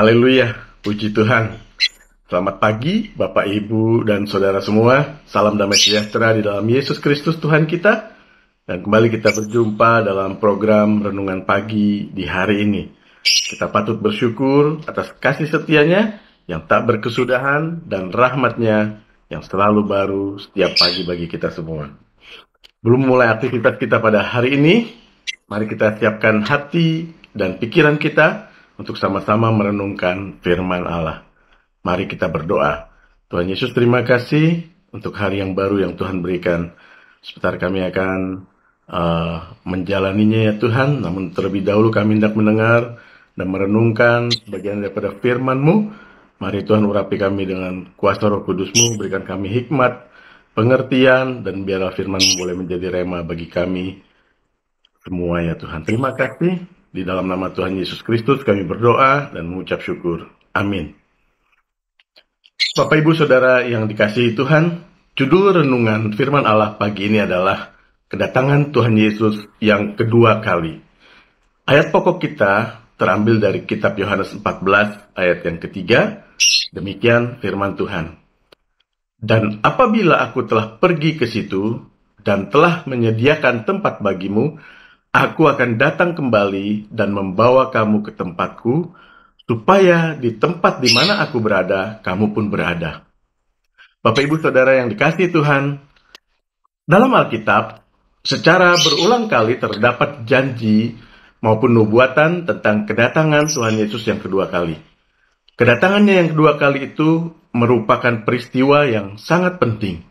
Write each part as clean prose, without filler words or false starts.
Haleluya, puji Tuhan. Selamat pagi Bapak, Ibu, dan Saudara semua. Salam damai sejahtera di dalam Yesus Kristus Tuhan kita. Dan kembali kita berjumpa dalam program Renungan Pagi di hari ini. Kita patut bersyukur atas kasih setianya yang tak berkesudahan dan rahmatnya yang selalu baru setiap pagi bagi kita semua. Belum mulai aktivitas kita pada hari ini, mari kita siapkan hati dan pikiran kita untuk sama-sama merenungkan firman Allah. Mari kita berdoa. Tuhan Yesus, terima kasih untuk hari yang baru yang Tuhan berikan. Sebentar kami akan menjalaninya ya Tuhan, namun terlebih dahulu kami hendak mendengar dan merenungkan bagian daripada firman-Mu. Mari Tuhan urapi kami dengan kuasa Roh Kudus-Mu, berikan kami hikmat, pengertian, dan biarlah firman-Mu boleh menjadi rema bagi kami semua ya Tuhan. Terima kasih. Di dalam nama Tuhan Yesus Kristus kami berdoa dan mengucap syukur. Amin. Bapak, Ibu, Saudara yang dikasihi Tuhan, judul renungan firman Allah pagi ini adalah kedatangan Tuhan Yesus yang kedua kali. Ayat pokok kita terambil dari kitab Yohanes 14 ayat yang ketiga. Demikian firman Tuhan. Dan apabila aku telah pergi ke situ dan telah menyediakan tempat bagimu, aku akan datang kembali dan membawa kamu ke tempatku, supaya di tempat di mana aku berada, kamu pun berada. Bapak, Ibu, Saudara yang dikasihi Tuhan, dalam Alkitab, secara berulang kali terdapat janji maupun nubuatan tentang kedatangan Tuhan Yesus yang kedua kali. Kedatangannya yang kedua kali itu merupakan peristiwa yang sangat penting,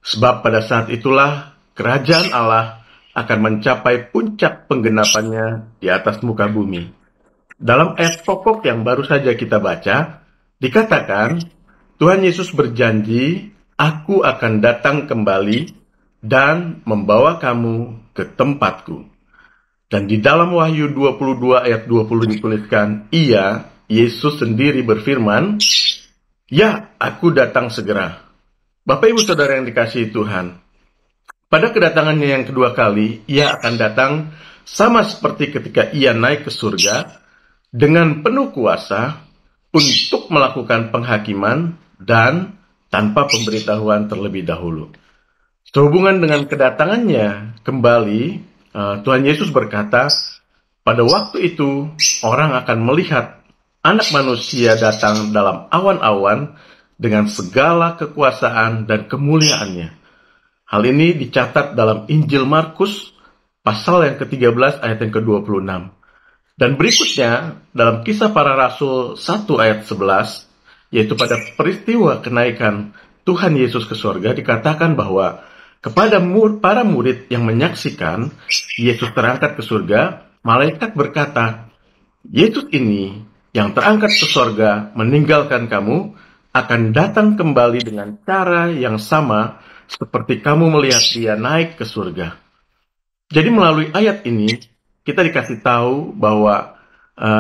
sebab pada saat itulah kerajaan Allah akan mencapai puncak penggenapannya di atas muka bumi. Dalam ayat pokok yang baru saja kita baca, dikatakan, Tuhan Yesus berjanji, aku akan datang kembali dan membawa kamu ke tempatku. Dan di dalam Wahyu 22 ayat 20 dituliskan, Yesus sendiri berfirman, ya, aku datang segera. Bapak, Ibu, Saudara yang dikasihi Tuhan, pada kedatangannya yang kedua kali, ia akan datang sama seperti ketika ia naik ke surga dengan penuh kuasa untuk melakukan penghakiman dan tanpa pemberitahuan terlebih dahulu. Sehubungan dengan kedatangannya kembali, Tuhan Yesus berkata, pada waktu itu orang akan melihat Anak Manusia datang dalam awan-awan dengan segala kekuasaan dan kemuliaannya. Hal ini dicatat dalam Injil Markus, pasal yang ke-13 ayat yang ke-26. Dan berikutnya, dalam Kisah Para Rasul 1 ayat 11, yaitu pada peristiwa kenaikan Tuhan Yesus ke surga, dikatakan bahwa kepada para murid yang menyaksikan Yesus terangkat ke surga, malaikat berkata, Yesus ini yang terangkat ke surga meninggalkan kamu, akan datang kembali dengan cara yang sama seperti kamu melihat dia naik ke surga. Jadi melalui ayat ini, kita dikasih tahu bahwa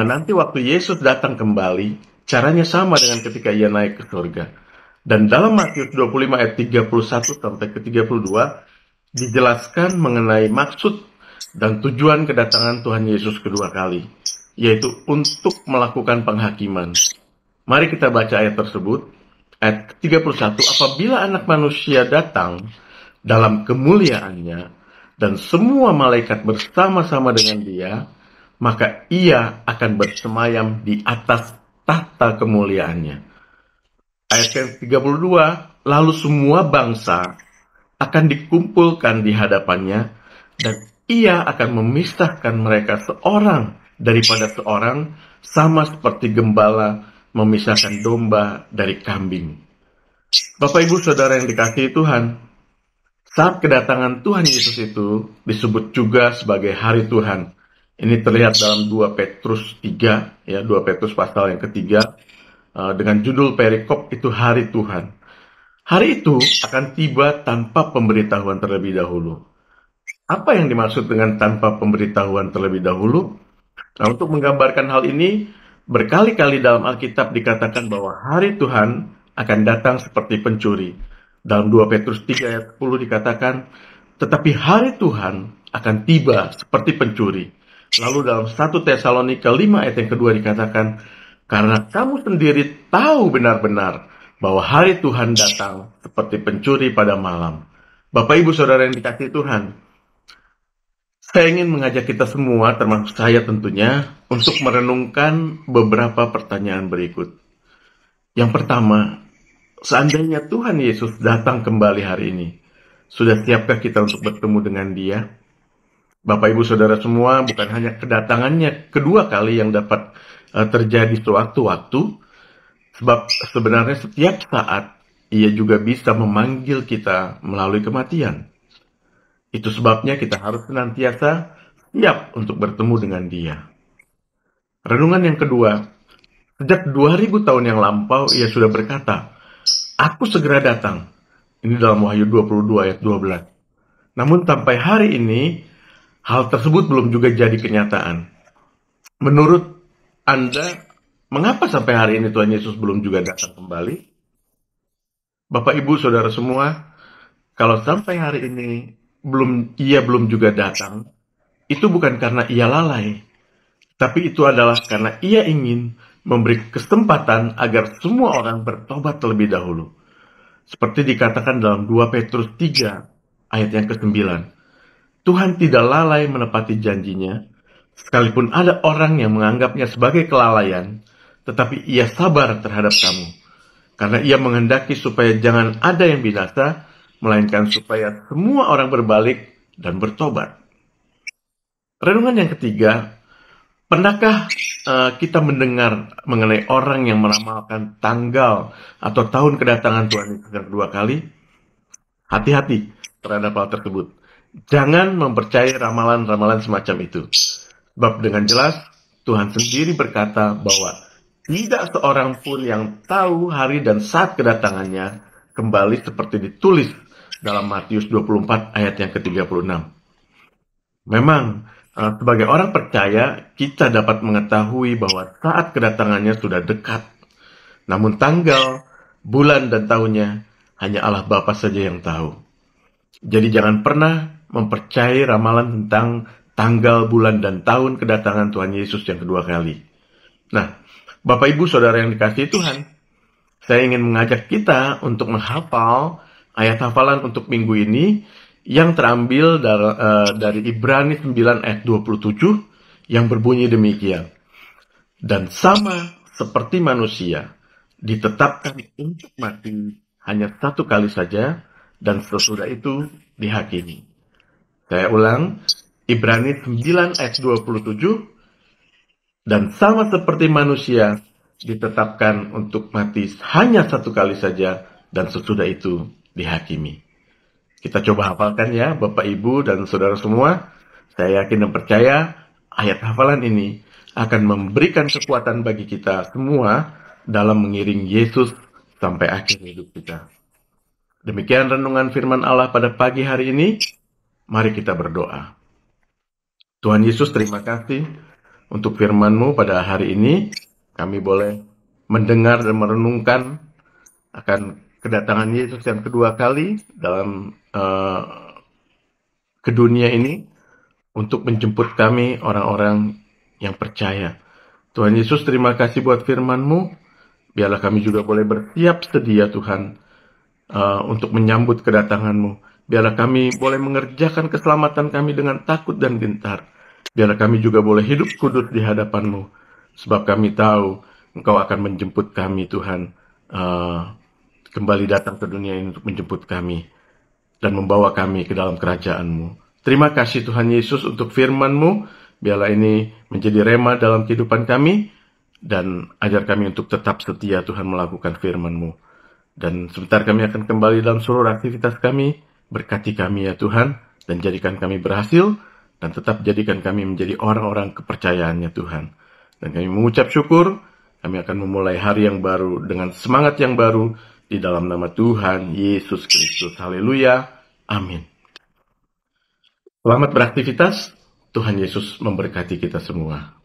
nanti waktu Yesus datang kembali, caranya sama dengan ketika ia naik ke surga. Dan dalam Matius 25 ayat 31 sampai ke 32, dijelaskan mengenai maksud dan tujuan kedatangan Tuhan Yesus kedua kali, yaitu untuk melakukan penghakiman. Mari kita baca ayat tersebut. Ayat 31, apabila Anak Manusia datang dalam kemuliaannya dan semua malaikat bersama-sama dengan dia, maka ia akan bersemayam di atas tahta kemuliaannya. Ayat yang 32, lalu semua bangsa akan dikumpulkan di hadapannya dan ia akan memisahkan mereka seorang daripada seorang, sama seperti gembala memisahkan domba dari kambing. Bapak, Ibu, Saudara yang dikasihi Tuhan, saat kedatangan Tuhan Yesus itu disebut juga sebagai hari Tuhan. Ini terlihat dalam 2 Petrus 3, ya, 2 Petrus pasal yang ketiga, dengan judul perikop itu hari Tuhan. Hari itu akan tiba tanpa pemberitahuan terlebih dahulu. Apa yang dimaksud dengan tanpa pemberitahuan terlebih dahulu? Nah, untuk menggambarkan hal ini, berkali-kali dalam Alkitab dikatakan bahwa hari Tuhan akan datang seperti pencuri. Dalam 2 Petrus 3 ayat 10 dikatakan, tetapi hari Tuhan akan tiba seperti pencuri. Lalu dalam 1 Tesalonika 5 ayat yang kedua dikatakan, Karena kamu sendiri tahu benar-benar bahwa hari Tuhan datang seperti pencuri pada malam. Bapak, Ibu, Saudara yang dikasihi Tuhan, saya ingin mengajak kita semua, termasuk saya tentunya, untuk merenungkan beberapa pertanyaan berikut. Yang pertama, seandainya Tuhan Yesus datang kembali hari ini, sudah siapkah kita untuk bertemu dengan Dia? Bapak, Ibu, Saudara semua, bukan hanya kedatangannya kedua kali yang dapat terjadi sewaktu-waktu, sebab sebenarnya setiap saat Ia juga bisa memanggil kita melalui kematian. Itu sebabnya kita harus senantiasa siap untuk bertemu dengan Dia. Renungan yang kedua, sejak 2000 tahun yang lampau Ia sudah berkata, "Aku segera datang." Ini dalam Wahyu 22 ayat 12. Namun sampai hari ini, hal tersebut belum juga jadi kenyataan. Menurut Anda, mengapa sampai hari ini Tuhan Yesus belum juga datang kembali? Bapak, Ibu, Saudara semua, kalau sampai hari ini Ia belum juga datang, itu bukan karena Ia lalai, tapi itu adalah karena Ia ingin memberi kesempatan agar semua orang bertobat terlebih dahulu. Seperti dikatakan dalam 2 Petrus 3 ayat yang ke-9. Tuhan tidak lalai menepati janjinya, sekalipun ada orang yang menganggapnya sebagai kelalaian, tetapi Ia sabar terhadap kamu, karena Ia menghendaki supaya jangan ada yang binasa, melainkan supaya semua orang berbalik dan bertobat. Renungan yang ketiga, pernahkah kita mendengar mengenai orang yang meramalkan tanggal atau tahun kedatangan Tuhan Yesus yang kedua kali? Hati-hati terhadap hal tersebut. Jangan mempercayai ramalan-ramalan semacam itu. Sebab dengan jelas Tuhan sendiri berkata bahwa tidak seorang pun yang tahu hari dan saat kedatangannya, kembali seperti ditulis dalam Matius 24 ayat yang ke-36. Memang, sebagai orang percaya, kita dapat mengetahui bahwa saat kedatangannya sudah dekat. Namun tanggal, bulan, dan tahunnya hanya Allah Bapa saja yang tahu. Jadi jangan pernah mempercayai ramalan tentang tanggal, bulan, dan tahun kedatangan Tuhan Yesus yang kedua kali. Nah, Bapak, Ibu, Saudara yang dikasihi Tuhan, saya ingin mengajak kita untuk menghafal ayat hafalan untuk minggu ini yang terambil dari Ibrani 9 ayat 27 yang berbunyi demikian. Dan sama seperti manusia ditetapkan untuk mati hanya satu kali saja, dan sesudah itu dihakimi. Saya ulang, Ibrani 9 ayat 27, dan sama seperti manusia ditetapkan untuk mati hanya satu kali saja, dan sesudah itu dihakimi. Kita coba hafalkan ya, Bapak, Ibu, dan Saudara semua. Saya yakin dan percaya ayat hafalan ini akan memberikan kekuatan bagi kita semua dalam mengiring Yesus sampai akhir hidup kita. Demikian renungan firman Allah pada pagi hari ini. Mari kita berdoa. Tuhan Yesus, terima kasih untuk firman-Mu pada hari ini. Kami boleh mendengar dan merenungkan akan kedatangan Yesus yang kedua kali dalam ke dunia ini untuk menjemput kami orang-orang yang percaya. Tuhan Yesus, terima kasih buat firman-Mu. Biarlah kami juga boleh bersiap sedia Tuhan untuk menyambut kedatangan-Mu. Biarlah kami boleh mengerjakan keselamatan kami dengan takut dan gentar. Biarlah kami juga boleh hidup kudus di hadapan-Mu. Sebab kami tahu Engkau akan menjemput kami Tuhan. Kembali datang ke dunia ini untuk menjemput kami dan membawa kami ke dalam kerajaan-Mu. Terima kasih Tuhan Yesus untuk firman-Mu. Biarlah ini menjadi rema dalam kehidupan kami, dan ajar kami untuk tetap setia Tuhan melakukan firman-Mu. Dan sebentar kami akan kembali dalam seluruh aktivitas kami. Berkati kami ya Tuhan, dan jadikan kami berhasil, dan tetap jadikan kami menjadi orang-orang kepercayaan-Nya Tuhan. Dan kami mengucap syukur, kami akan memulai hari yang baru dengan semangat yang baru, di dalam nama Tuhan Yesus Kristus. Haleluya. Amin. Selamat beraktivitas. Tuhan Yesus memberkati kita semua.